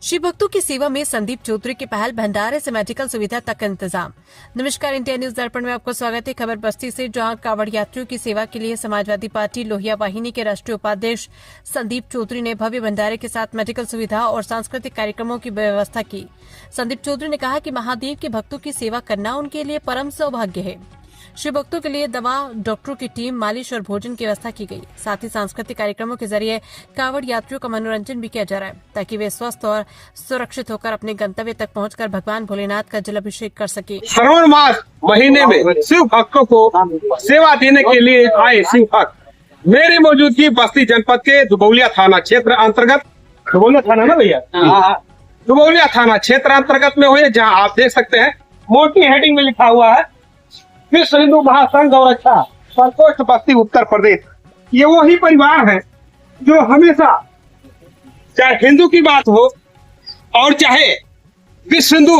शिव भक्तों की सेवा में संदीप चौधरी की पहल, भंडारे से मेडिकल सुविधा तक इंतजाम। नमस्कार, इंडिया न्यूज दर्पण में आपको स्वागत है। खबर बस्ती से, जहां कांवड़ यात्रियों की सेवा के लिए समाजवादी पार्टी लोहिया वाहिनी के राष्ट्रीय उपाध्यक्ष संदीप चौधरी ने भव्य भंडारे के साथ मेडिकल सुविधा और सांस्कृतिक कार्यक्रमों की व्यवस्था की। संदीप चौधरी ने कहा कि महादेव के भक्तों की सेवा करना उनके लिए परम सौभाग्य है। शिव भक्तों के लिए दवा, डॉक्टरों की टीम, मालिश और भोजन की व्यवस्था की गई। साथ ही सांस्कृतिक कार्यक्रमों के जरिए कांवड़ यात्रियों का मनोरंजन भी किया जा रहा है, ताकि वे स्वस्थ और सुरक्षित होकर अपने गंतव्य तक पहुंचकर भगवान भोलेनाथ का जलाभिषेक कर सके। श्रावण मास महीने में शिव भक्तों को सेवा देने के लिए आए शिव भक्त, मेरी मौजूदगी बस्ती जनपद के दुबौलिया थाना क्षेत्र अंतर्गत, दुबौलिया थाना ना भैया, दुबौलिया थाना क्षेत्र अंतर्गत में हुए, जहां आप देख सकते हैं मोटी हेडिंग में लिखा हुआ है विश्व हिंदू महासंघ गौरक्षा प्रकोष्ठ बस्ती उत्तर प्रदेश। ये वही परिवार है जो हमेशा, चाहे हिंदू की बात हो और चाहे विश्व हिंदू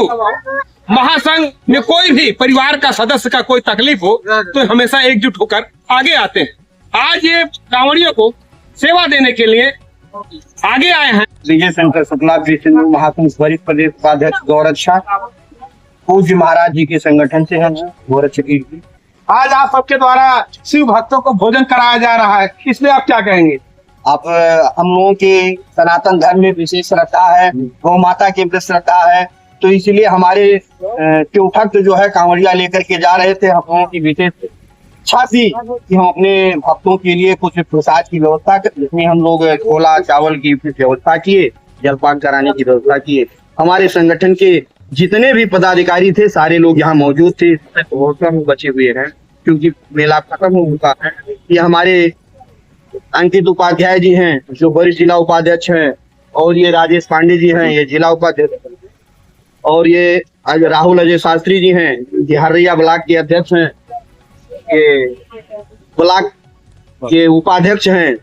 महासंघ में कोई भी परिवार का सदस्य का कोई तकलीफ हो तो हमेशा एकजुट होकर आगे आते हैं। आज ये कांवड़ियों को सेवा देने के लिए आगे आए हैं। विजय शंकर शुक्ला, विश्व हिंदू महासंघ वरिष्ठ प्रदेश उपाध्यक्ष गौरक्षा, पूज्य महाराज जी के संगठन से हैं गौरक्षा की। आज आप सबके द्वारा शिव भक्तों को भोजन कराया जा रहा है, इसलिए आप क्या कहेंगे? आप हम लोगों के सनातन धर्म में विशेष श्रद्धा है, गौ माता के प्रति श्रद्धा है, तो इसलिए हमारे शिव भक्त जो है कांवड़िया लेकर के जा रहे थे। हम लोगों की विशेष इच्छा थी कि हम अपने भक्तों के लिए कुछ प्रसाद की व्यवस्था करें, जिसमें हम लोग छोला चावल की व्यवस्था किए, जलपान कराने की व्यवस्था किए। हमारे संगठन के जितने भी पदाधिकारी थे सारे लोग यहाँ मौजूद थे, बहुत कम बचे हुए हैं क्योंकि मेला खत्म हो चुका है। ये हमारे अंकित उपाध्याय जी हैं जो वरिष्ठ जिला उपाध्यक्ष हैं, और ये राजेश पांडे जी हैं, ये जिला उपाध्यक्ष, और ये राहुल अजय शास्त्री जी हैं, ये हरैया ब्लॉक के अध्यक्ष हैं, ये ब्लॉक के उपाध्यक्ष हैं।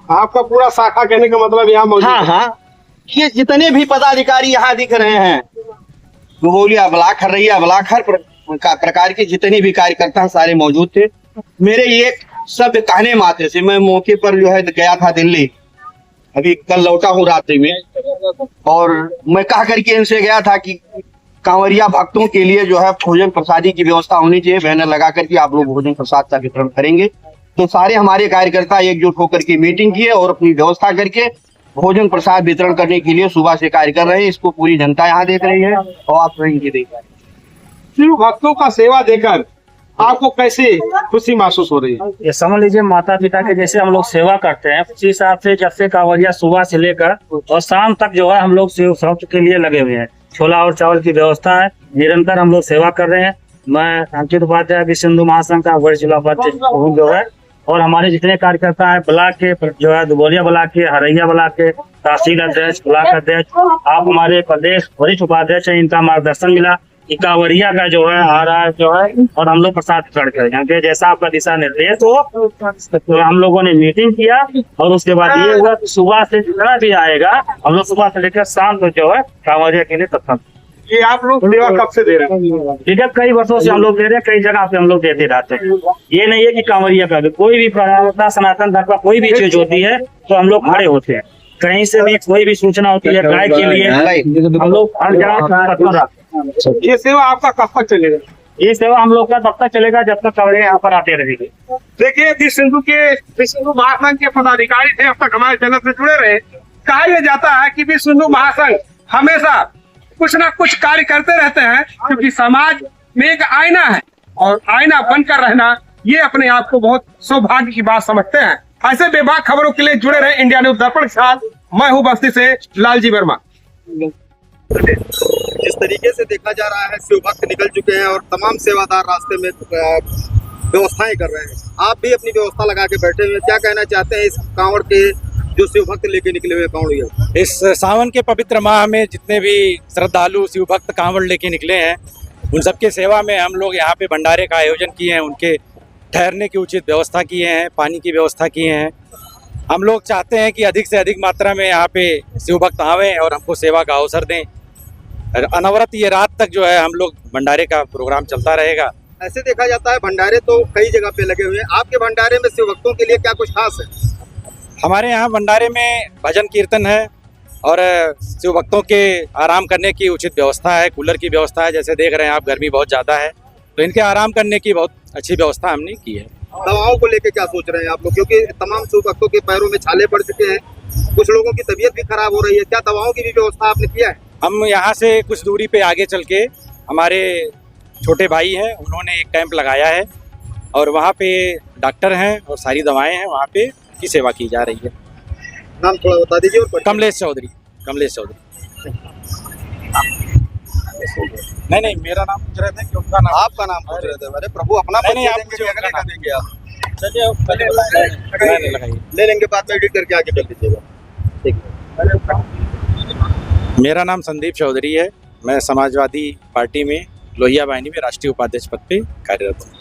आपका पूरा शाखा कहने का मतलब यहाँ मौजूद हाँ हाँ, ये जितने भी पदाधिकारी यहाँ दिख रहे हैं, दुबौलिया ब्लॉक, हरैया ब्लॉक, हर प्रकार के जितने भी कार्यकर्ता सारे मौजूद थे। मेरे ये सब कहने मात्र से मैं मौके पर जो है गया था दिल्ली, अभी कल लौटा हूँ रात्रि में, और मैं कह करके इनसे गया था कि कांवरिया भक्तों के लिए जो है भोजन प्रसादी की व्यवस्था होनी चाहिए, बैनर लगा करके आप लोग भोजन प्रसाद का वितरण करेंगे। तो सारे हमारे कार्यकर्ता एकजुट होकर के मीटिंग किए और अपनी व्यवस्था करके भोजन प्रसाद वितरण करने के लिए सुबह से कार्य कर रहे हैं। इसको पूरी जनता यहाँ देख रही है और आप देख रहे हैं। शिव भक्तों का सेवा देकर आपको कैसे खुशी महसूस हो रही है? ये समझ लीजिए माता पिता के जैसे हम लोग सेवा करते हैं, उसी हिसाब से जब से कांवड़िया सुबह से लेकर और शाम तक जो है हम लोग शिव भक्त के लिए लगे हुए हैं। छोला और चावल की व्यवस्था है, निरंतर हम लोग सेवा कर रहे हैं। मैं अंकित उपाध्याय, विश्व हिंदू महासंघ का वरिष्ठ जिला उपाध्यक्ष जो है, और हमारे जितने कार्यकर्ता हैं ब्लॉक के जो है, दुबौलिया ब्लॉक के, हरैया ब्लॉक के तहसील अध्यक्ष, ब्लॉक अध्यक्ष, आप हमारे प्रदेश वरिष्ठ उपाध्यक्ष हैं, इनका मार्गदर्शन मिला। कांवड़िया का जो है आ रहा है जो है, और हम लोग प्रसाद वितरण करेंगे जैसा आपका दिशा निर्देश हो। तो हम लोगों ने मीटिंग किया और उसके बाद ये हुआ सुबह से जितना भी आएगा हम लोग सुबह से लेकर शाम तक जो है कांवड़िया के लिए तत्पर। ये आप लोग सेवा कब से दे रहे हैं? विगत कई वर्षों से हम लोग दे रहे हैं, कई जगह पे हम लोग देते रहते हैं। ये नहीं है कि कांवड़िया का कोई भी सनातन धर्म का कोई भी चीज होती है तो हम लोग खड़े होते हैं। कहीं से भी कोई भी सूचना होती है गाय के लिए, हम लोग हर जगह। ये सेवा आपका कब तक चलेगा? ये सेवा हम लोग का तब तक चलेगा जब तक कांवड़िया यहाँ पर आते रहेंगे। देखिए, विश्व हिंदू महासंघ के पदाधिकारी थे, अब तक हमारे चैनल से जुड़े रहे। कहा यह जाता है कि विश्व हिंदू महासंघ हमेशा कुछ ना कुछ कार्य करते रहते हैं, क्योंकि समाज में एक आईना है और आईना बनकर रहना ये अपने आप को बहुत सौभाग्य की बात समझते हैं। ऐसे बेबाक खबरों के लिए जुड़े रहे इंडिया न्यूज दर्पण के साथ। मैं हूँ बस्ती से लालजी वर्मा। जिस तरीके से देखा जा रहा है, शिव भक्त निकल चुके हैं और तमाम सेवादार रास्ते में व्यवस्थाएं कर रहे हैं। आप भी अपनी व्यवस्था लगा के बैठे हुए, क्या कहना चाहते हैं इस कांवड़ के जो शिव भक्त लेके निकले हुए कांवड़िया? इस सावन के पवित्र माह में जितने भी श्रद्धालु शिव भक्त कांवड़ लेके निकले हैं, उन सबके सेवा में हम लोग यहाँ पे भंडारे का आयोजन किए हैं, उनके ठहरने की उचित व्यवस्था किए हैं, पानी की व्यवस्था किए हैं। हम लोग चाहते हैं कि अधिक से अधिक मात्रा में यहाँ पे शिव भक्त आवें और हमको सेवा का अवसर दें। अनवरत ये रात तक जो है हम लोग भंडारे का प्रोग्राम चलता रहेगा। ऐसे देखा जाता है भंडारे तो कई जगह पे लगे हुए हैं, आपके भंडारे में शिव भक्तों के लिए क्या कुछ खास है? हमारे यहाँ भंडारे में भजन कीर्तन है, और शिव भक्तों के आराम करने की उचित व्यवस्था है, कूलर की व्यवस्था है। जैसे देख रहे हैं आप, गर्मी बहुत ज़्यादा है, तो इनके आराम करने की बहुत अच्छी व्यवस्था हमने की है। दवाओं को लेके क्या सोच रहे हैं आप लोग, क्योंकि तमाम शिव भक्तों के पैरों में छाले पड़ चुके हैं, कुछ लोगों की तबीयत भी खराब हो रही है, क्या दवाओं की भी व्यवस्था आपने किया है? हम यहाँ से कुछ दूरी पे आगे चल के हमारे छोटे भाई हैं, उन्होंने एक कैंप लगाया है और वहाँ पे डॉक्टर हैं और सारी दवाएं हैं, वहाँ पे की सेवा की जा रही है। नाम थोड़ा बता दीजिए। और कमलेश चौधरी। नहीं, मेरा नाम पूछ रहे थे कि उनका नाम। आपका नाम पूछ रहे थे। अरे प्रभु, अपना नहीं, परिचय आप देंगे मुझे कि अगले उनका का देंगे आप? नहीं, लगाइए। ले लेंगे, बाद में एडिट करके आगे कर दीजिएगा। ठीक है। मेरा नाम संदीप चौधरी है। मैं समाजवादी पार्टी में लोहिया वाहिनी में राष्ट्रीय उपाध्यक्ष पद पे कार्यरत हूँ।